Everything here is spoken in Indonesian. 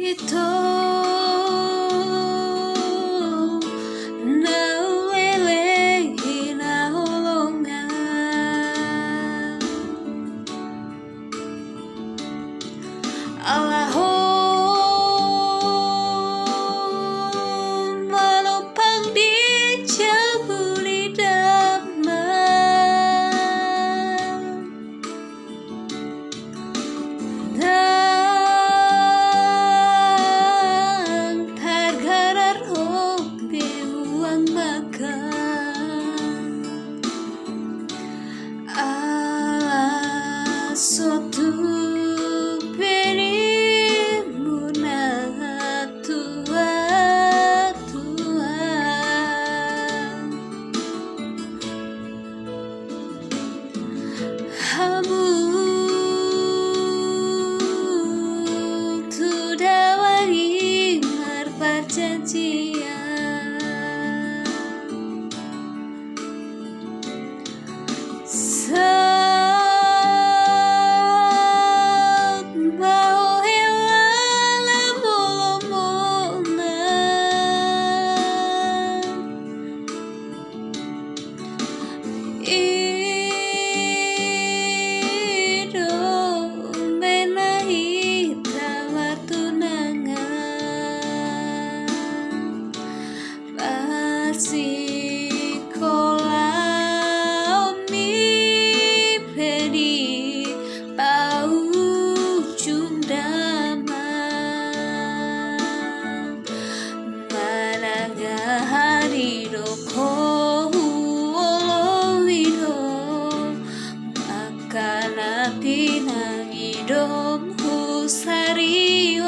hito na ulele na holongan alahon melopang di cabuli dan targarar hobi uang makan suatu berimu na tua hamu tudawani perjanjian mau hilala mulumuna Sekolah mi pedi pau cundama managa hari doko olowido akan pinang idom husari